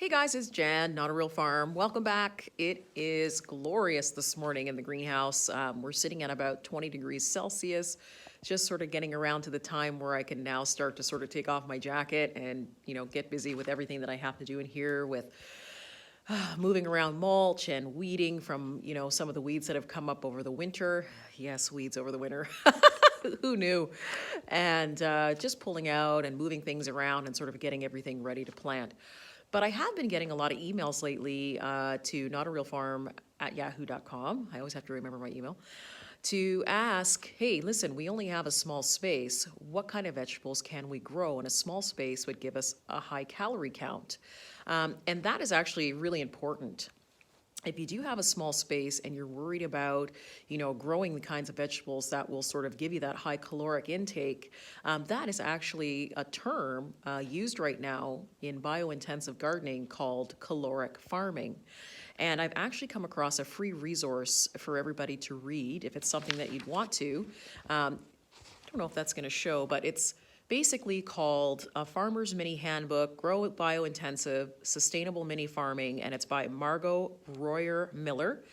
Hey guys, it's Jan, Notarealfarm. Welcome back. It is glorious this morning in the greenhouse. We're sitting at about 20 degrees Celsius, just sort of getting around to the time where I can now start to sort of take off my jacket and, get busy with everything that I have to do in here with moving around mulch and weeding from, some of the weeds that have come up over the winter. Yes, weeds over the winter. Who knew? And just pulling out and moving things around and sort of getting everything ready to plant. But I have been getting a lot of emails lately to notarealfarm@yahoo.com. I always have to remember my email. To ask, hey, listen, we only have a small space. What kind of vegetables can we grow in a small space would give us a high calorie count? And that is actually really important. If you do have a small space and you're worried about, growing the kinds of vegetables that will sort of give you that high caloric intake, that is actually a term used right now in biointensive gardening called caloric farming. And I've actually come across a free resource for everybody to read if it's something that you'd want to. I don't know if that's going to show, but it's basically called A Farmer's Mini Handbook, Grow Biointensive, Sustainable Mini Farming, and it's by Margot Royer Miller.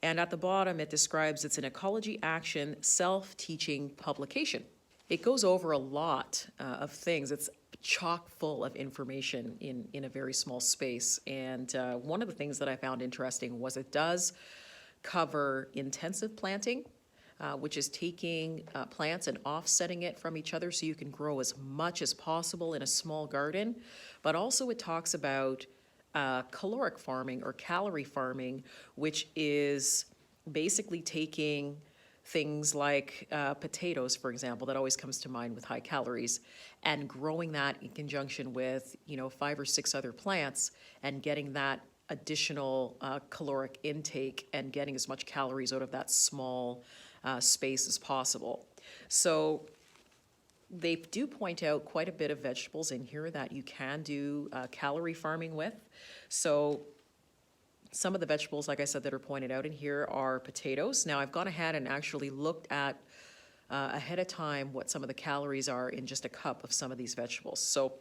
And at the bottom, it describes it's an Ecology Action self-teaching publication. It goes over a lot of things. It's chock full of information in a very small space. And one of the things that I found interesting was it does cover intensive planting, which is taking plants and offsetting it from each other so you can grow as much as possible in a small garden. But also it talks about caloric farming or calorie farming, which is basically taking things like potatoes, for example, that always comes to mind with high calories, and growing that in conjunction with, 5 or 6 other plants and getting that additional caloric intake and getting as much calories out of that small space as possible. So they do point out quite a bit of vegetables in here that you can do calorie farming with. So some of the vegetables, like I said, that are pointed out in here are potatoes. Now I've gone ahead and actually looked at ahead of time what some of the calories are in just a cup of some of these vegetables. So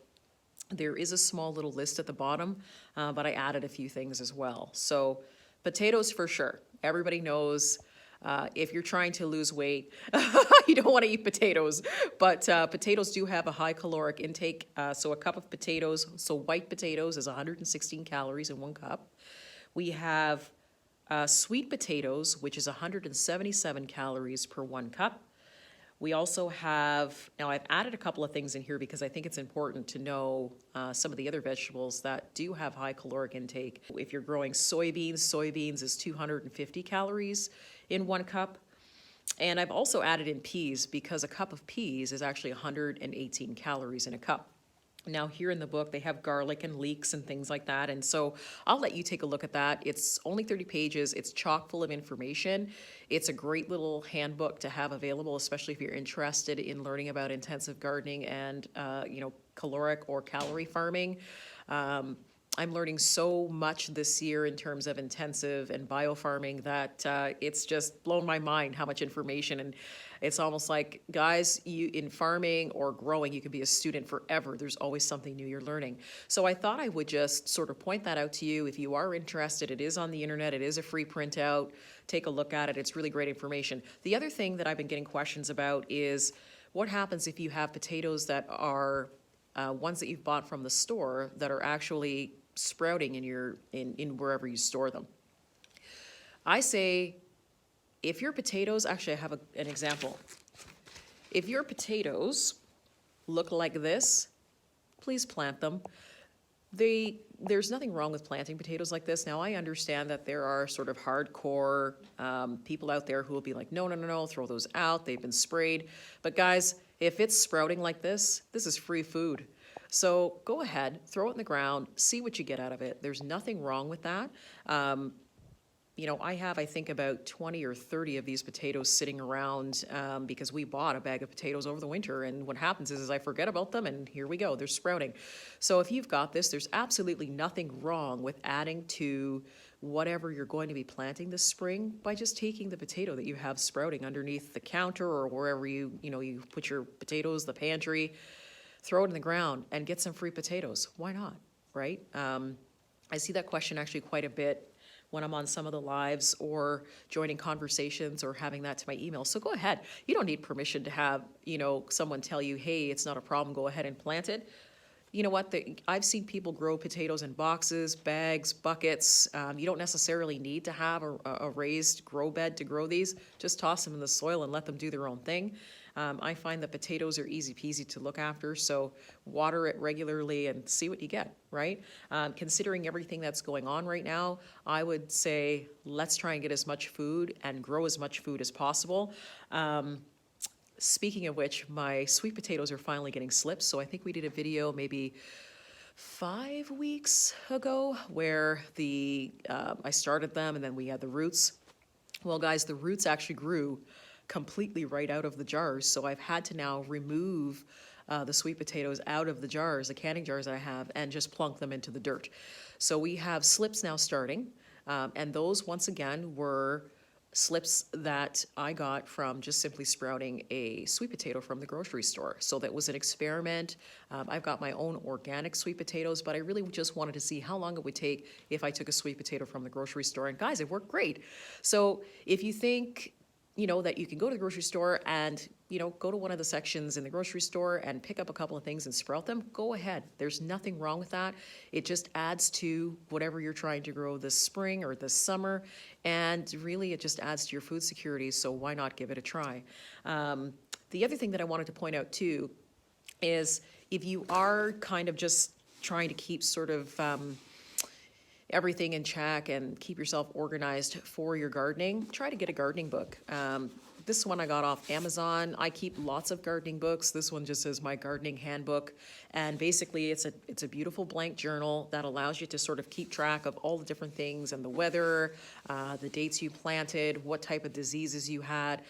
there is a small little list at the bottom, but I added a few things as well. So potatoes for sure. Everybody knows if you're trying to lose weight, you don't want to eat potatoes, but potatoes do have a high caloric intake. So a cup of potatoes, so white potatoes is 116 calories in 1 cup. We have sweet potatoes, which is 177 calories per 1 cup. We also have, now I've added a couple of things in here because I think it's important to know some of the other vegetables that do have high caloric intake. If you're growing soybeans is 250 calories in 1 cup. And I've also added in peas because a cup of peas is actually 118 calories in a cup. Now here in the book, they have garlic and leeks and things like that. And so I'll let you take a look at that. It's only 30 pages. It's chock full of information. It's a great little handbook to have available, especially if you're interested in learning about intensive gardening and, caloric or calorie farming. I'm learning so much this year in terms of intensive and biofarming that it's just blown my mind how much information. And it's almost like, guys, you in farming or growing, you can be a student forever. There's always something new you're learning. So I thought I would just sort of point that out to you. If you are interested, it is on the internet. It is a free printout. Take a look at it. It's really great information. The other thing that I've been getting questions about is what happens if you have potatoes that are ones that you've bought from the store that are actually sprouting in wherever you store them. I say, if your potatoes, actually I have an example. If your potatoes look like this, please plant them. There's nothing wrong with planting potatoes like this. Now I understand that there are sort of hardcore people out there who will be like, no, throw those out, they've been sprayed. But guys, if it's sprouting like this is free food. So go ahead, throw it in the ground, see what you get out of it. There's nothing wrong with that. I have, I think, about 20 or 30 of these potatoes sitting around because we bought a bag of potatoes over the winter. And what happens is I forget about them and here we go, they're sprouting. So if you've got this, there's absolutely nothing wrong with adding to whatever you're going to be planting this spring by just taking the potato that you have sprouting underneath the counter or wherever you put your potatoes, the pantry, throw it in the ground and get some free potatoes. Why not, right? I see that question actually quite a bit when I'm on some of the lives or joining conversations or having that to my email. So go ahead. You don't need permission to have, someone tell you, hey, it's not a problem, go ahead and plant it. You know what? I've seen people grow potatoes in boxes, bags, buckets. You don't necessarily need to have a raised grow bed to grow these. Just toss them in the soil and let them do their own thing. I find that potatoes are easy peasy to look after, so water it regularly and see what you get, right? Considering everything that's going on right now, I would say let's try and get as much food and grow as much food as possible. Speaking of which, my sweet potatoes are finally getting slips. So I think we did a video maybe 5 weeks ago where I started them and then we had the roots. Well, guys, the roots actually grew completely right out of the jars. So I've had to now remove the sweet potatoes out of the jars, the canning jars I have, and just plunk them into the dirt. So we have slips now starting. And those, once again, were slips that I got from just simply sprouting a sweet potato from the grocery store. So that was an experiment. I've got my own organic sweet potatoes, but I really just wanted to see how long it would take if I took a sweet potato from the grocery store. And guys, it worked great. So if you think, that you can go to the grocery store and, go to one of the sections in the grocery store and pick up a couple of things and sprout them, go ahead. There's nothing wrong with that. It just adds to whatever you're trying to grow this spring or this summer. And really, it just adds to your food security. So why not give it a try? The other thing that I wanted to point out too is if you are kind of just trying to keep sort of everything in check and keep yourself organized for your gardening, try to get a gardening book. This one I got off Amazon. I keep lots of gardening books. This one just says my gardening handbook. And basically it's a beautiful blank journal that allows you to sort of keep track of all the different things and the weather, the dates you planted, what type of diseases you had.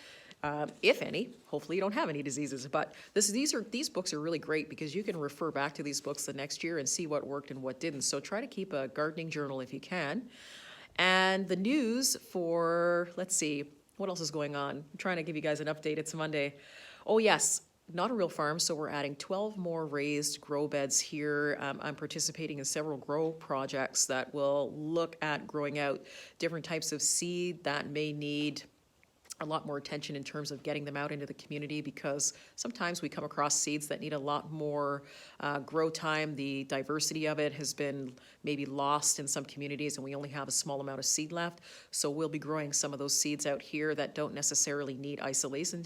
If any. Hopefully you don't have any diseases, but these books are really great because you can refer back to these books the next year and see what worked and what didn't. So try to keep a gardening journal if you can. And the news for, let's see, what else is going on? I'm trying to give you guys an update. It's Monday. Oh yes, Notarealfarm. So we're adding 12 more raised grow beds here. I'm participating in several grow projects that will look at growing out different types of seed that may need a lot more attention in terms of getting them out into the community, because sometimes we come across seeds that need a lot more grow time. The diversity of it has been maybe lost in some communities and we only have a small amount of seed left. So we'll be growing some of those seeds out here that don't necessarily need isolation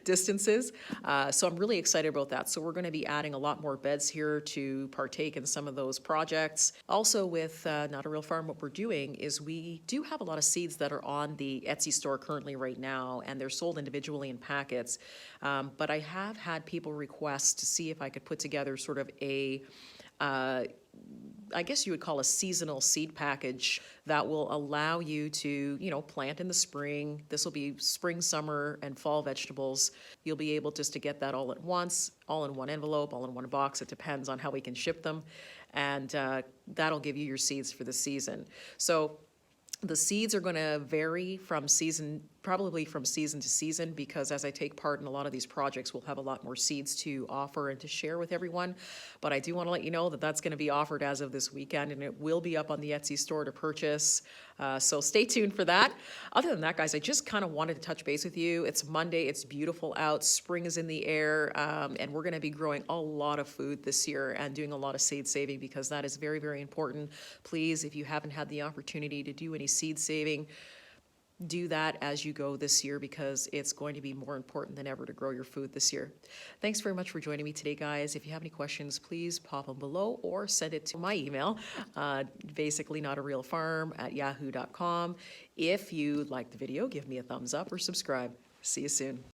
distances. So I'm really excited about that. So we're going to be adding a lot more beds here to partake in some of those projects. Also with Notarealfarm, what we're doing is we do have a lot of seeds that are on the Etsy store currently right now, and they're sold individually in packets. But I have had people request to see if I could put together sort of a I guess you would call a seasonal seed package that will allow you to, plant in the spring. This will be spring, summer, and fall vegetables. You'll be able just to get that all at once, all in one envelope, all in one box. It depends on how we can ship them. And that'll give you your seeds for the season. So the seeds are going to vary from probably from season to season, because as I take part in a lot of these projects, we'll have a lot more seeds to offer and to share with everyone. But I do want to let you know that that's going to be offered as of this weekend, and it will be up on the Etsy store to purchase. So stay tuned for that. Other than that, guys, I just kind of wanted to touch base with you. It's Monday. It's beautiful out. Spring is in the air, and we're going to be growing a lot of food this year and doing a lot of seed saving, because that is very, very important. Please, if you haven't had the opportunity to do any seed saving, do that as you go this year, because it's going to be more important than ever to grow your food this year. Thanks very much for joining me today, guys. If you have any questions, please pop them below or send it to my email, basically notarealfarm@yahoo.com. If you liked the video, give me a thumbs up or subscribe. See you soon.